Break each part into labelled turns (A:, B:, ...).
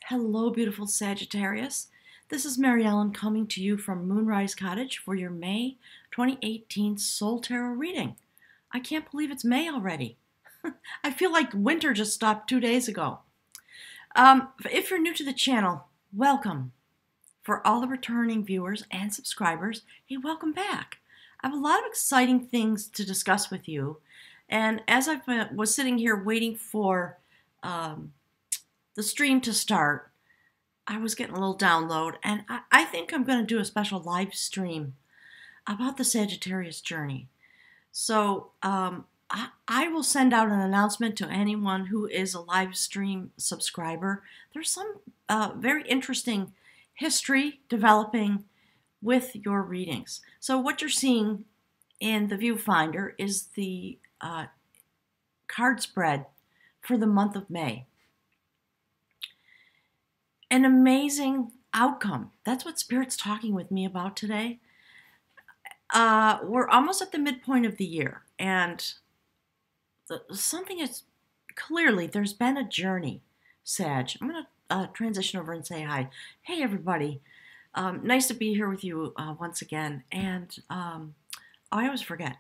A: Hello, beautiful Sagittarius. This is Mary Ellen coming to you from Moonrise Cottage for your May 2018 Soul Tarot reading. I can't believe it's May already. I feel like winter just stopped 2 days ago. If you're new to the channel, welcome. For all the returning viewers and subscribers, hey, welcome back. I have a lot of exciting things to discuss with you. And as I was sitting here waiting for the stream to start, I was getting a little download, and I think I'm going to do a special live stream about the Sagittarius journey. So I will send out an announcement to anyone who is a live stream subscriber. There's some very interesting history developing with your readings. So what you're seeing in the viewfinder is the card spread for the month of May. An amazing outcome. That's what Spirit's talking with me about today. We're almost at the midpoint of the year, and something is clearly, there's been a journey, Sag. I'm going to transition over and say hi. Hey, everybody. Nice to be here with you once again. And I always forget.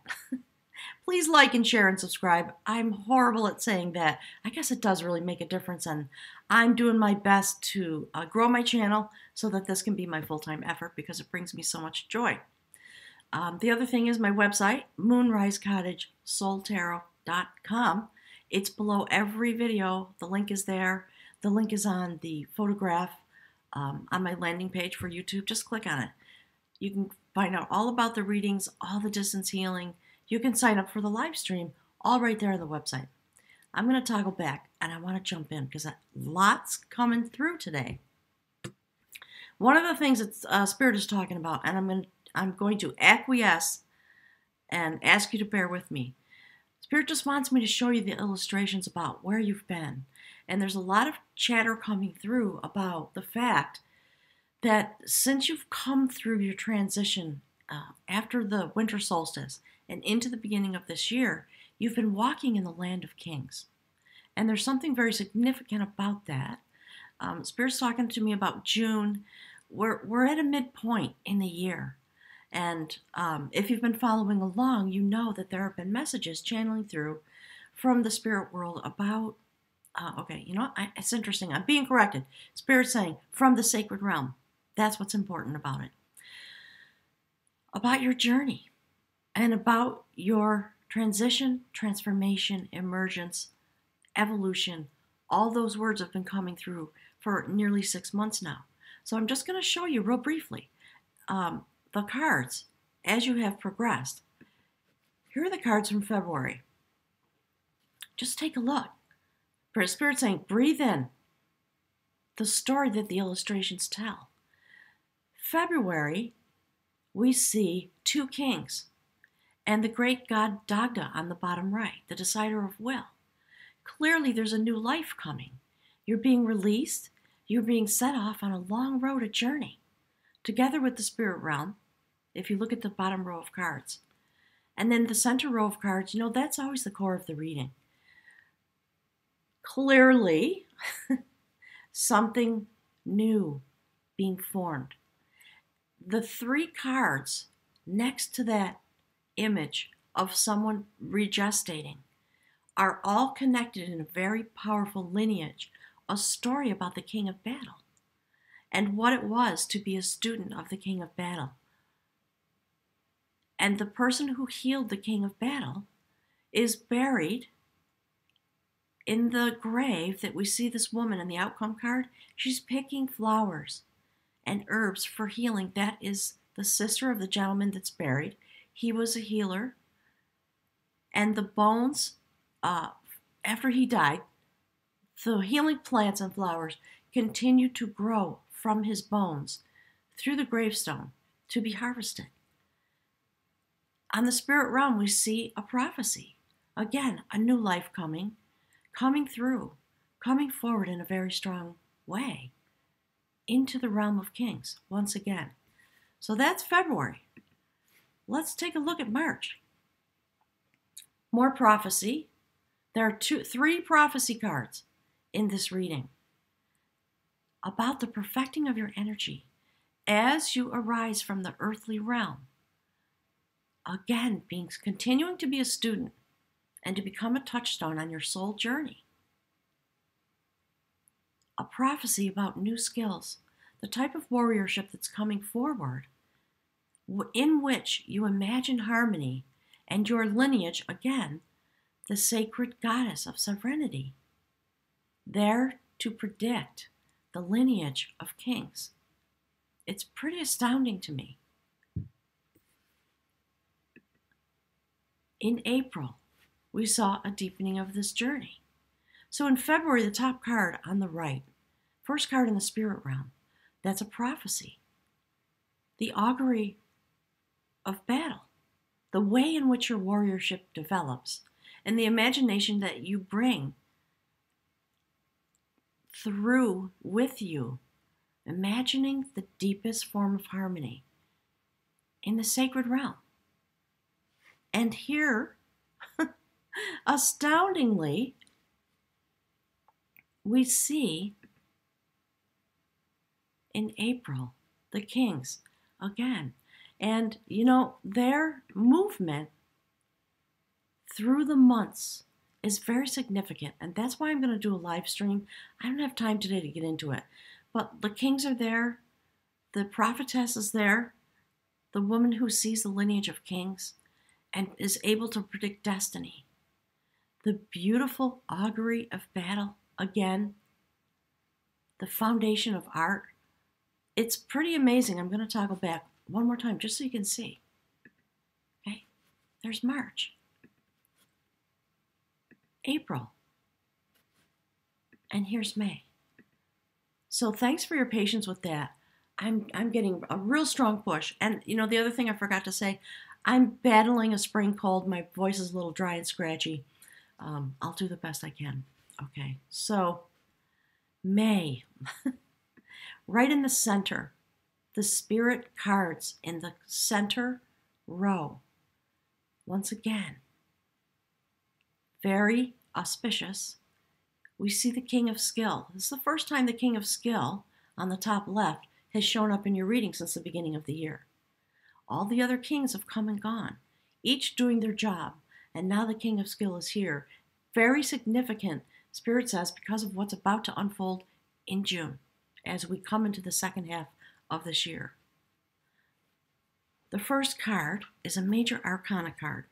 A: Please like and share and subscribe. I'm horrible at saying that. I guess it does really make a difference, and I'm doing my best to grow my channel so that this can be my full-time effort because it brings me so much joy. The other thing is my website, moonrisecottagesoultarot.com. It's below every video. The link is there. The link is on the photograph on my landing page for YouTube. Just click on it. You can find out all about the readings, all the distance healing. You can sign up for the live stream, all right there on the website. I'm going to toggle back, and I want to jump in because lots coming through today. One of the things that Spirit is talking about, and I'm going to acquiesce and ask you to bear with me. Spirit just wants me to show you the illustrations about where you've been. And there's a lot of chatter coming through about the fact that since you've come through your transition after the winter solstice and into the beginning of this year, you've been walking in the land of kings. And there's something very significant about that. Spirit's talking to me about June. We're at a midpoint in the year. And if you've been following along, you know that there have been messages channeling through from the spirit world about, okay, you know, it's interesting. I'm being corrected. Spirit's saying from the sacred realm. That's what's important about it. About your journey and about your transition, transformation, emergence, evolution. All those words have been coming through for nearly 6 months now. So I'm just going to show you real briefly the cards as you have progressed. Here are the cards from February. Just take a look. Spirit's saying, breathe in the story that the illustrations tell. February, we see two kings and the great god Dagda on the bottom right, the decider of will. Clearly, there's a new life coming. You're being released. You're being set off on a long road, a journey, together with the spirit realm, if you look at the bottom row of cards. And then the center row of cards, you know, that's always the core of the reading. Clearly, something new being formed. The three cards next to that image of someone regestating are all connected in a very powerful lineage, a story about the King of Battle and what it was to be a student of the King of Battle. And the person who healed the King of Battle is buried in the grave that we see this woman in the outcome card. She's picking flowers and herbs for healing. That is the sister of the gentleman that's buried. He was a healer. And the bones, after he died, the healing plants and flowers continued to grow from his bones through the gravestone to be harvested. On the spirit realm, we see a prophecy. Again, a new life coming through, coming forward in a very strong way into the realm of kings once again. So that's February. Let's take a look at March. More prophecy. There are three prophecy cards in this reading. about the perfecting of your energy as you arise from the earthly realm. Again, continuing to be a student and to become a touchstone on your soul journey. A prophecy about new skills, the type of warriorship that's coming forward, in which you imagine harmony and your lineage, again, the sacred goddess of sovereignty, there to predict the lineage of kings. It's pretty astounding to me. In April, we saw a deepening of this journey. So in February, the top card on the right, first card in the spirit realm, that's a prophecy. The augury of battle, the way in which your warriorship develops, and the imagination that you bring through with you, imagining the deepest form of harmony in the sacred realm. And here, astoundingly, we see in April the kings again. And, their movement through the months is very significant. And that's why I'm going to do a live stream. I don't have time today to get into it. But the kings are there. The prophetess is there. The woman who sees the lineage of kings and is able to predict destiny. The beautiful augury of battle, again. The foundation of art. It's pretty amazing. I'm going to toggle back one more time just so you can see. Okay, there's March, April, and here's May. So thanks for your patience with that. I'm getting a real strong push. And the other thing I forgot to say, I'm battling a spring cold. My voice is a little dry and scratchy. I'll do the best I can. Okay, so May, right in the center, the spirit cards in the center row. Once again, very auspicious. We see the King of Skill. This is the first time the King of Skill on the top left has shown up in your reading since the beginning of the year. All the other kings have come and gone, each doing their job, and now the King of Skill is here. Very significant, Spirit says, because of what's about to unfold in June as we come into the second half of this year. The first card is a major arcana card.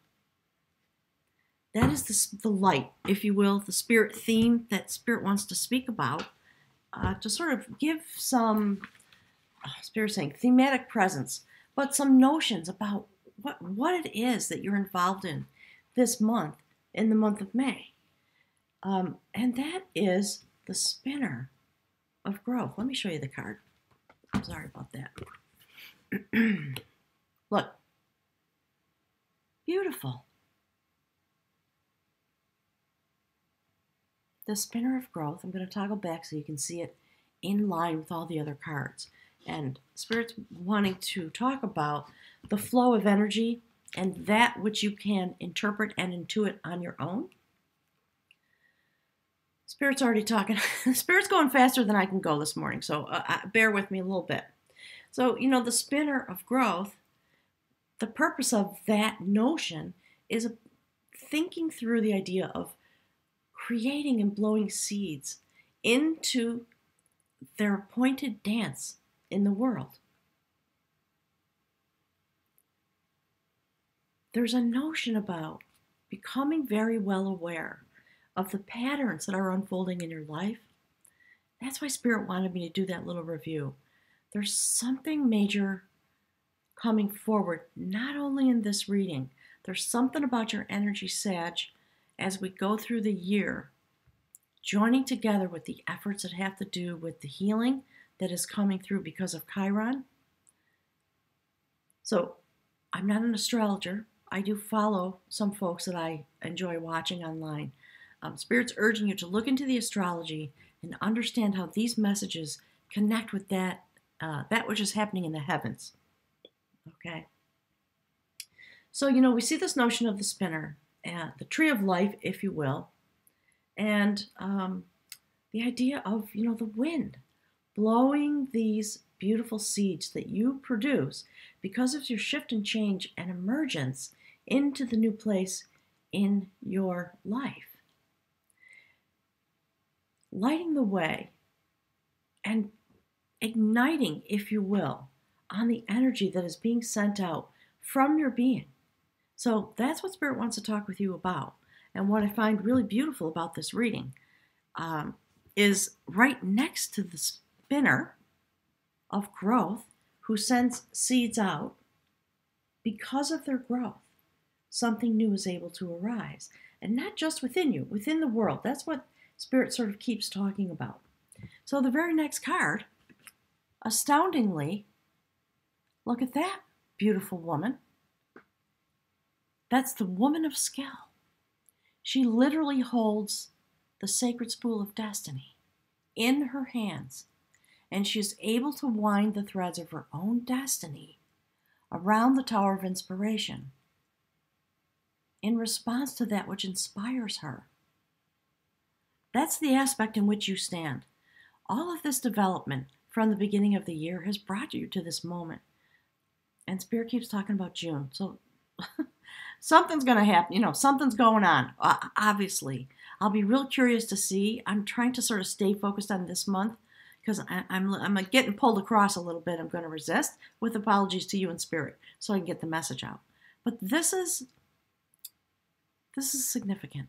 A: That is the light, if you will, the spirit theme that Spirit wants to speak about, to sort of give some, Spirit saying, thematic presence, but some notions about what it is that you're involved in this month, in the month of May. And that is the spinner of growth. Let me show you the card. I'm sorry about that. Look. Beautiful. The spinner of growth, I'm going to toggle back so you can see it in line with all the other cards. And Spirit's wanting to talk about the flow of energy and that which you can interpret and intuit on your own. Spirit's already talking. Spirit's going faster than I can go this morning, so bear with me a little bit. So, the spinner of growth, the purpose of that notion is thinking through the idea of creating and blowing seeds into their appointed dance in the world. There's a notion about becoming very well aware of the patterns that are unfolding in your life. That's why Spirit wanted me to do that little review. There's something major coming forward, not only in this reading. There's something about your energy, Sag, as we go through the year, joining together with the efforts that have to do with the healing that is coming through because of Chiron. So, I'm not an astrologer. I do follow some folks that I enjoy watching online. Spirit's urging you to look into the astrology and understand how these messages connect with that which is happening in the heavens. Okay. So, we see this notion of the spinner, the tree of life, if you will, and the idea of, the wind blowing these beautiful seeds that you produce because of your shift and change and emergence into the new place in your life. Lighting the way and igniting, if you will, on the energy that is being sent out from your being. So that's what Spirit wants to talk with you about. And what I find really beautiful about this reading is right next to the spinner of growth who sends seeds out, because of their growth, something new is able to arise. And not just within you, within the world. That's what Spirit sort of keeps talking about. So the very next card, astoundingly, look at that beautiful woman. That's the woman of skill. She literally holds the Sacred Spool of Destiny in her hands, and she is able to wind the threads of her own destiny around the Tower of Inspiration in response to that which inspires her. That's the aspect in which you stand. All of this development from the beginning of the year has brought you to this moment. And Spirit keeps talking about June. So something's going to happen. Something's going on, obviously. I'll be real curious to see. I'm trying to sort of stay focused on this month because I'm getting pulled across a little bit. I'm going to resist, with apologies to you in Spirit, so I can get the message out. But this is significant.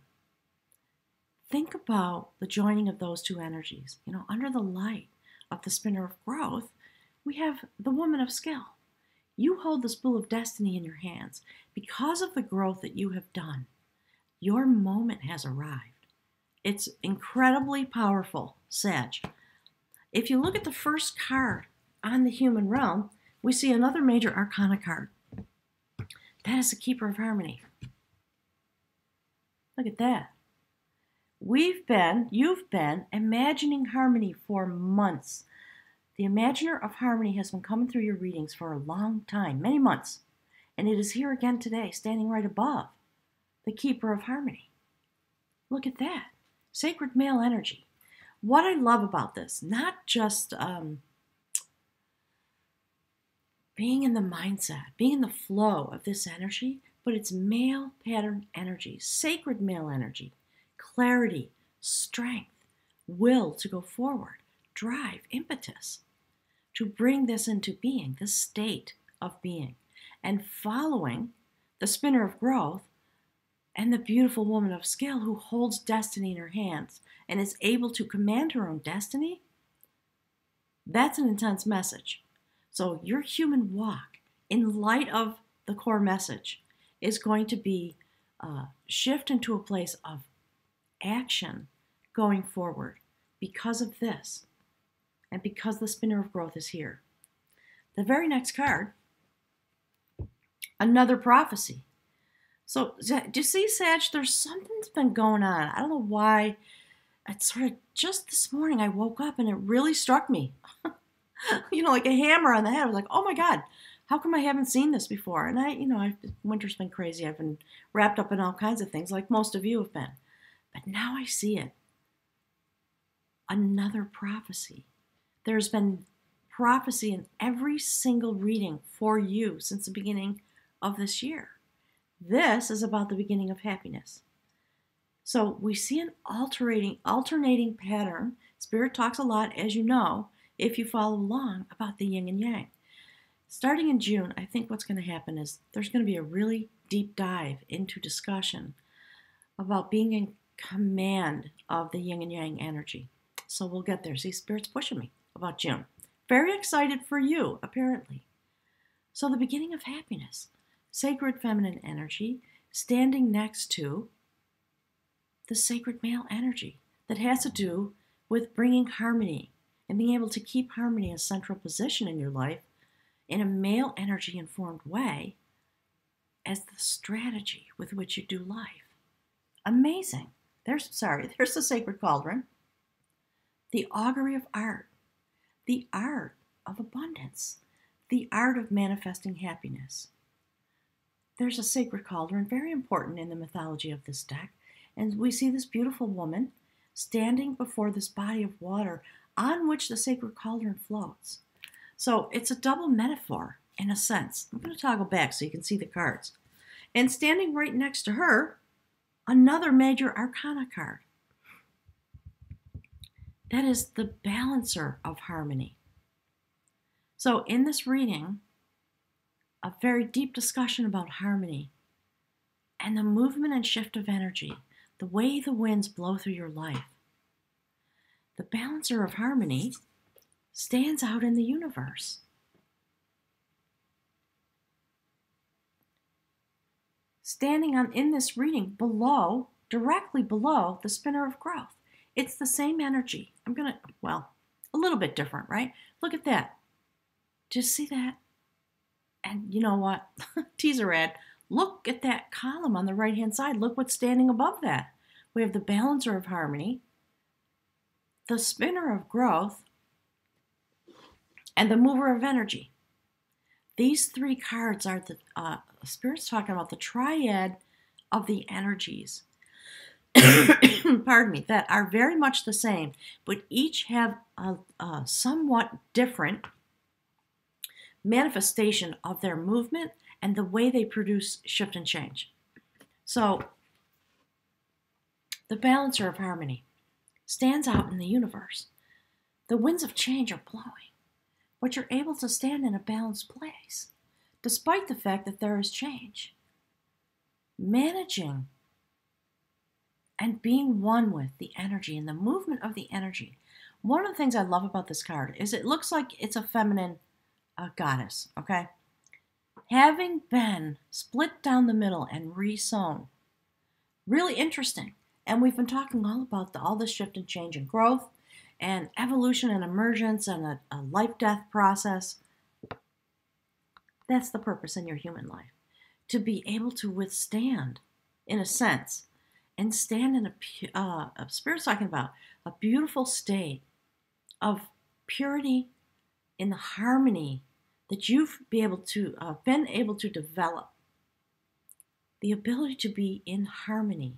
A: Think about the joining of those two energies. Under the light of the spinner of growth, we have the woman of skill. You hold the spool of destiny in your hands. Because of the growth that you have done, your moment has arrived. It's incredibly powerful, Sag. If you look at the first card on the human realm, we see another major arcana card. That is the Keeper of Harmony. Look at that. You've been imagining harmony for months. The imaginer of harmony has been coming through your readings for a long time, many months. And it is here again today, standing right above the Keeper of Harmony. Look at that. Sacred male energy. What I love about this, not just being in the mindset, being in the flow of this energy, but it's male pattern energy, sacred male energy, clarity, strength, will to go forward, drive, impetus, to bring this into being, this state of being, and following the spinner of growth and the beautiful woman of skill who holds destiny in her hands and is able to command her own destiny. That's an intense message. So your human walk, in light of the core message, is going to be shift into a place of action going forward because of this and because the spinner of growth is here. The very next card, another prophecy. So do you see, Sag, there's something's been going on. I don't know why. It's sort of just this morning I woke up and it really struck me. Like a hammer on the head. I was like, oh my God, how come I haven't seen this before? And winter's been crazy. I've been wrapped up in all kinds of things like most of you have been. But now I see it. Another prophecy. There's been prophecy in every single reading for you since the beginning of this year. This is about the beginning of happiness. So we see an alternating pattern. Spirit talks a lot, as you know, if you follow along, about the yin and yang. Starting in June, I think what's going to happen is there's going to be a really deep dive into discussion about being in command of the yin and yang energy. So we'll get there. See, Spirit's pushing me about June. Very excited for you, apparently. So the beginning of happiness, sacred feminine energy, standing next to the sacred male energy that has to do with bringing harmony and being able to keep harmony in a central position in your life in a male energy informed way as the strategy with which you do life. Amazing. There's the sacred cauldron. The augury of art. The art of abundance. The art of manifesting happiness. There's a sacred cauldron, very important in the mythology of this deck. And we see this beautiful woman standing before this body of water on which the sacred cauldron floats. So it's a double metaphor in a sense. I'm going to toggle back so you can see the cards. And standing right next to her, another major arcana card. That is the balancer of harmony. So in this reading, a very deep discussion about harmony and the movement and shift of energy, the way the winds blow through your life. The balancer of harmony stands out in the universe. Standing in this reading below, directly below the spinner of growth. It's the same energy. A little bit different, right? Look at that. Just see that? And you know what? Teaser ad. Look at that column on the right-hand side. Look what's standing above that. We have the balancer of harmony, the spinner of growth, and the mover of energy. These three cards are the Spirit's talking about the triad of the energies. Pardon me, that are very much the same, but each have a somewhat different manifestation of their movement and the way they produce shift and change. So, the balancer of harmony stands out in the universe. The winds of change are blowing, but you're able to stand in a balanced place, despite the fact that there is change. Managing and being one with the energy and the movement of the energy. One of the things I love about this card is it looks like it's a feminine goddess, okay? Having been split down the middle and re-sewn. Really interesting. And we've been talking all about all this shift and change and growth and evolution and emergence and a life-death process. That's the purpose in your human life. To be able to withstand, in a sense, and stand in a Spirit's talking about a beautiful state of purity in the harmony that you've been able to develop. The ability to be in harmony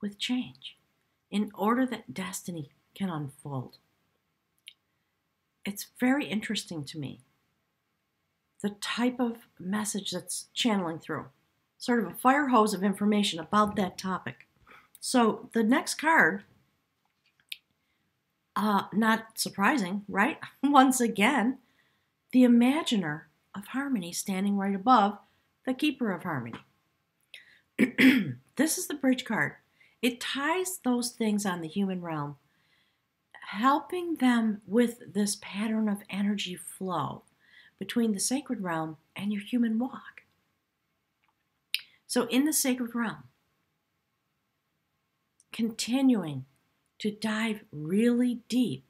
A: with change in order that destiny can unfold. It's very interesting to me, the type of message that's channeling through. Sort of a fire hose of information about that topic. So the next card, not surprising, right? Once again, the Imaginer of Harmony standing right above the Keeper of Harmony. This is the bridge card. It ties those things on the human realm, helping them with this pattern of energy flow between the sacred realm and your human walk. So in the sacred realm, continuing to dive really deep,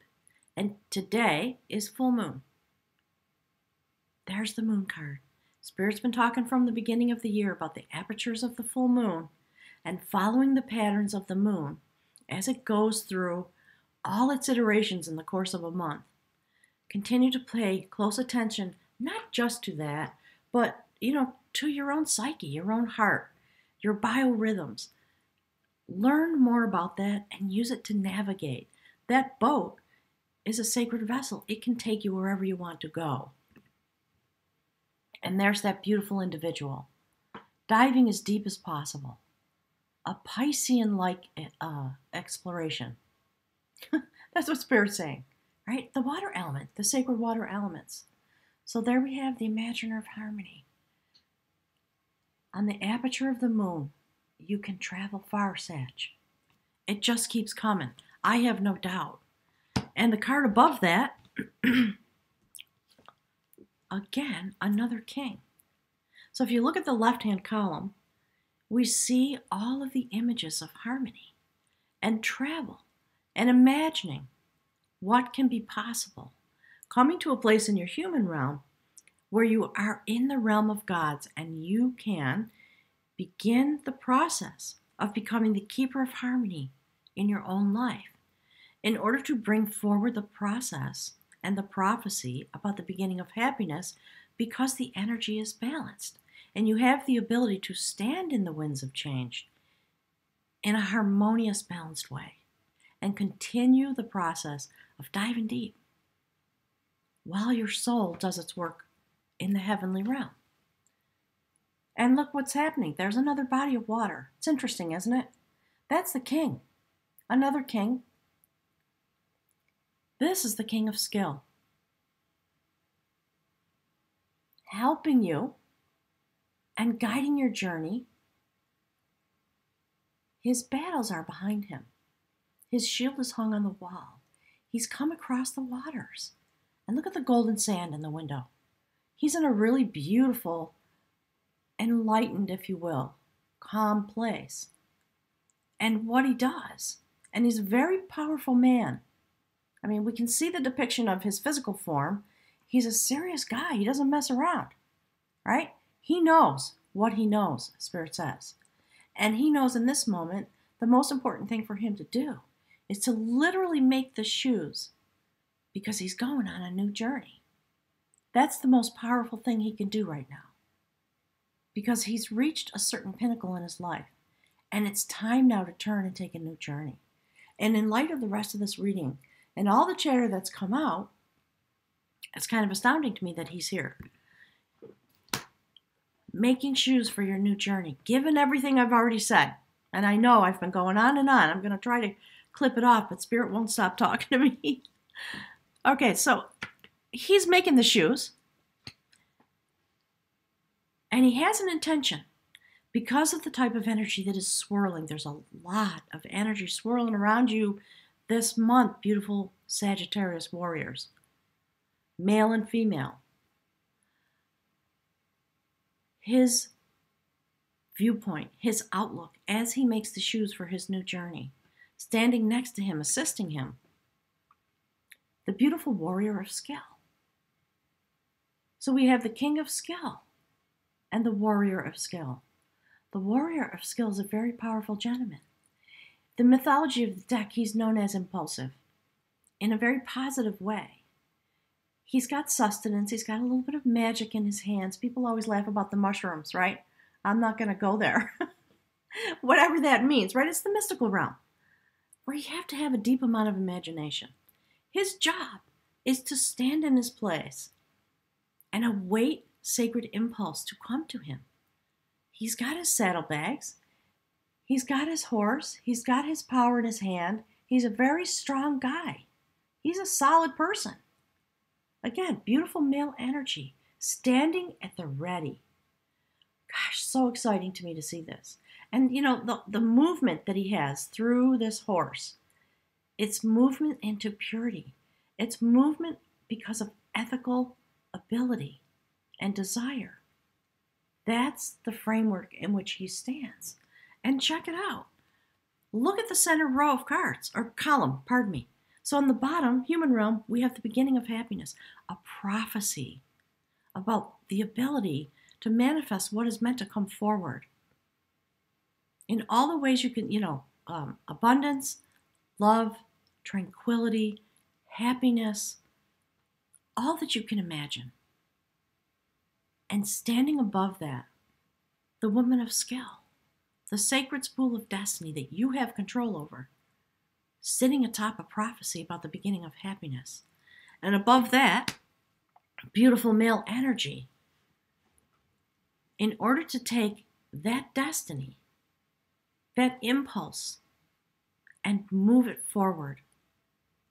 A: and today is full moon. There's the moon card. Spirit's been talking from the beginning of the year about the apertures of the full moon and following the patterns of the moon as it goes through all its iterations in the course of a month. Continue to pay close attention, not just to that, but, to your own psyche, your own heart, your biorhythms. Learn more about that and use it to navigate. That boat is a sacred vessel. It can take you wherever you want to go. And there's that beautiful individual, diving as deep as possible. A Piscean-like exploration. That's what Spirit's saying, right? The water element, the sacred water elements. So there we have the Imaginer of Harmony. On the aperture of the moon, you can travel far, Sag. It just keeps coming. I have no doubt. And the card above that, again, another king. So if you look at the left-hand column, we see all of the images of harmony and travel and imagining what can be possible. Coming to a place in your human realm where you are in the realm of gods and you can begin the process of becoming the keeper of harmony in your own life in order to bring forward the process and the prophecy about the beginning of happiness, because the energy is balanced and you have the ability to stand in the winds of change in a harmonious, balanced way and continue the process of diving deep while your soul does its work in the heavenly realm. And look what's happening. There's another body of water. It's interesting, isn't it? That's the king. Another king. This is the king of skill, helping you and guiding your journey. His battles are behind him. His shield is hung on the wall. He's come across the waters. And look at the golden sand in the window. He's in a really beautiful, enlightened, if you will, calm place. And what he does, and he's a very powerful man. I mean, we can see the depiction of his physical form. He's a serious guy. He doesn't mess around, right? He knows what he knows, Spirit says. And he knows in this moment, the most important thing for him to do is to literally make the shoes because he's going on a new journey. That's the most powerful thing he can do right now because he's reached a certain pinnacle in his life. And it's time now to turn and take a new journey. And in light of the rest of this reading and all the chatter that's come out, it's kind of astounding to me that he's here. Making shoes for your new journey. Given everything I've already said, and I know I've been going on and on. I'm going to try to clip it off, but Spirit won't stop talking to me. Okay, so he's making the shoes. And he has an intention. Because of the type of energy that is swirling, there's a lot of energy swirling around you this month, beautiful Sagittarius warriors, male and female. His viewpoint, his outlook, as he makes the shoes for his new journey, standing next to him, assisting him, the beautiful warrior of skill. So we have the king of skill and the warrior of skill. The warrior of skill is a very powerful gentleman. The mythology of the deck, he's known as impulsive in a very positive way. He's got sustenance. He's got a little bit of magic in his hands. People always laugh about the mushrooms, right? I'm not going to go there. Whatever that means, right? It's the mystical realm where you have to have a deep amount of imagination. His job is to stand in his place and await sacred impulse to come to him. He's got his saddlebags. He's got his horse. He's got his power in his hand. He's a very strong guy. He's a solid person. Again, beautiful male energy, standing at the ready. Gosh, so exciting to me to see this. And, you know, the movement that he has through this horse, it's movement into purity. It's movement because of ethical ability and desire. That's the framework in which he stands. And check it out. Look at the center row of cards, or column, pardon me. So on the bottom, human realm, we have the beginning of happiness, a prophecy about the ability to manifest what is meant to come forward. In all the ways you can, abundance, love, tranquility, happiness, all that you can imagine. And standing above that, the woman of skill, the sacred spool of destiny that you have control over, sitting atop a prophecy about the beginning of happiness. And above that, beautiful male energy. In order to take that destiny, that impulse, and move it forward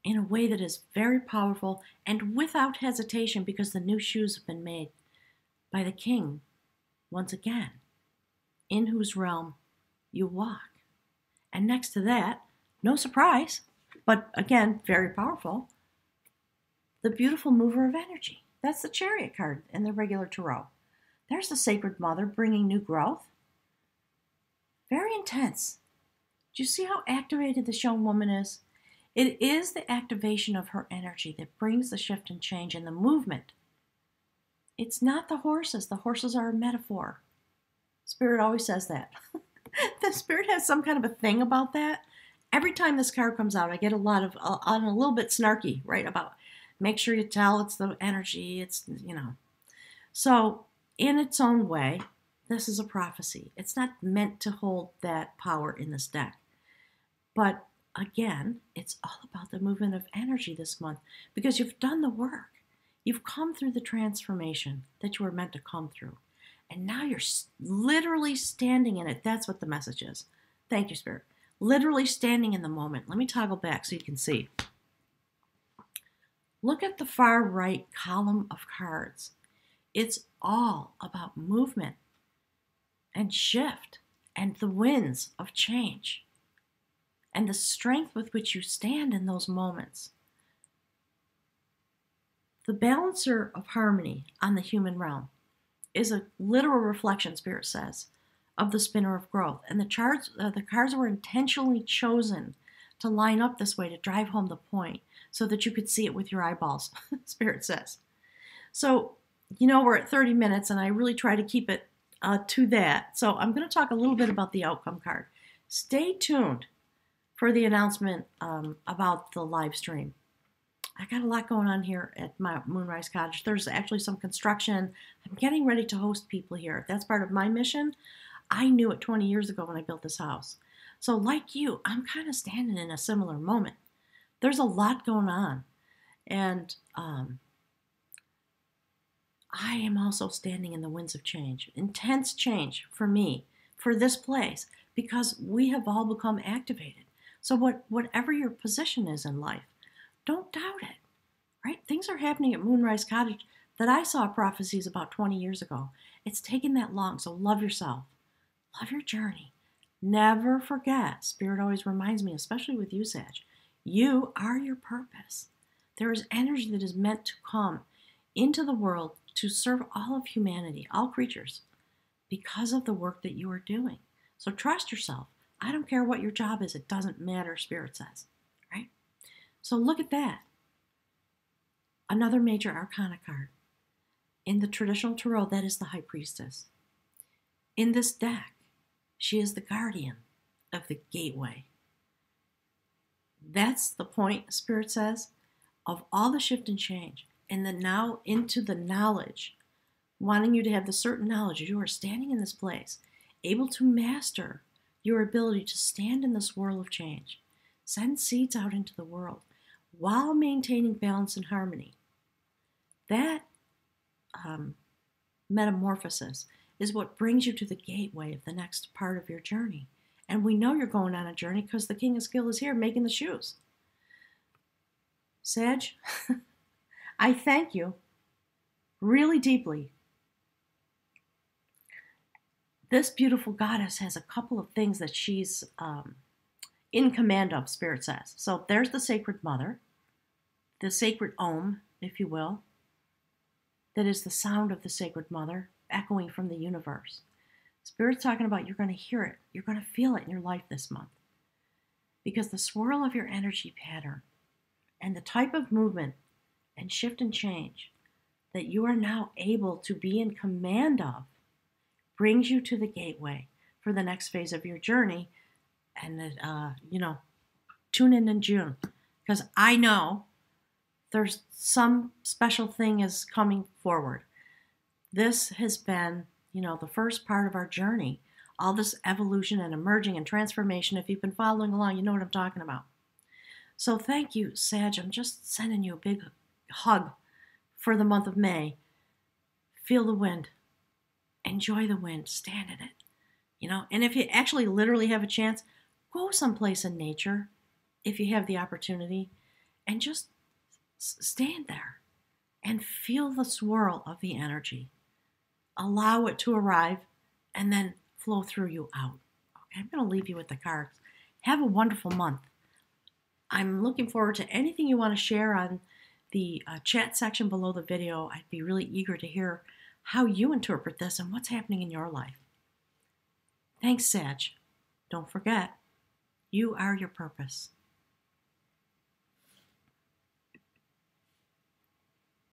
A: in a way that is very powerful and without hesitation, because the new shoes have been made by the king, once again, in whose realm you walk. And next to that, no surprise, but again, very powerful, the beautiful mover of energy. That's the Chariot card in the regular tarot. There's the Sacred Mother bringing new growth. Very intense. Do you see how activated this young woman is? It is the activation of her energy that brings the shift and change in the movement. It's not the horses. The horses are a metaphor. Spirit always says that. The Spirit has some kind of a thing about that. Every time this card comes out, I get a little bit snarky, right? About make sure you tell it's the energy, it's. So, in its own way, this is a prophecy. It's not meant to hold that power in this deck. But again, it's all about the movement of energy this month because you've done the work. You've come through the transformation that you were meant to come through. And now you're literally standing in it. That's what the message is. Thank you, Spirit. Literally standing in the moment. Let me toggle back so you can see. Look at the far right column of cards. It's all about movement and shift and the winds of change and the strength with which you stand in those moments. The balancer of harmony on the human realm is a literal reflection, Spirit says, of the spinner of growth. And the cards were intentionally chosen to line up this way to drive home the point so that you could see it with your eyeballs, Spirit says. So, we're at 30 minutes and I really try to keep it to that. So I'm going to talk a little bit about the outcome card. Stay tuned for the announcement about the live stream. I got a lot going on here at my Moonrise Cottage. There's actually some construction. I'm getting ready to host people here. That's part of my mission. I knew it 20 years ago when I built this house. So like you, I'm kind of standing in a similar moment. There's a lot going on. And I am also standing in the winds of change. Intense change for me, for this place, because we have all become activated. So whatever your position is in life, don't doubt it, right? Things are happening at Moonrise Cottage that I saw prophecies about 20 years ago. It's taken that long, so love yourself. Love your journey. Never forget, Spirit always reminds me, especially with you, Sag, you are your purpose. There is energy that is meant to come into the world to serve all of humanity, all creatures, because of the work that you are doing. So trust yourself. I don't care what your job is. It doesn't matter, Spirit says, right? So look at that. Another major arcana card. In the traditional tarot, that is the High Priestess. In this deck, she is the guardian of the gateway. That's the point, Spirit says, of all the shift and change. And then now into the knowledge, wanting you to have the certain knowledge. You are standing in this place, able to master your ability to stand in this whirl of change. Send seeds out into the world while maintaining balance and harmony. That metamorphosis is what brings you to the gateway of the next part of your journey. And we know you're going on a journey because the King of Skill is here making the shoes. Sag, I thank you really deeply. This beautiful goddess has a couple of things that she's in command of, Spirit says. So there's the Sacred Mother, the Sacred Om, if you will. That is the sound of the Sacred Mother echoing from the universe. Spirit's talking about you're going to hear it. You're going to feel it in your life this month. Because the swirl of your energy pattern and the type of movement and shift and change that you are now able to be in command of brings you to the gateway for the next phase of your journey. And, tune in June. Because I know there's some special thing is coming forward. This has been, the first part of our journey. All this evolution and emerging and transformation. If you've been following along, you know what I'm talking about. So thank you, Sag. I'm just sending you a big hug for the month of May. Feel the wind. Enjoy the wind. Stand in it. And if you actually literally have a chance, go someplace in nature if you have the opportunity and just stand there and feel the swirl of the energy. Allow it to arrive and then flow through you out. Okay, I'm going to leave you with the cards. Have a wonderful month. I'm looking forward to anything you want to share on the chat section below the video. I'd be really eager to hear how you interpret this and what's happening in your life. Thanks, Sag. Don't forget, you are your purpose.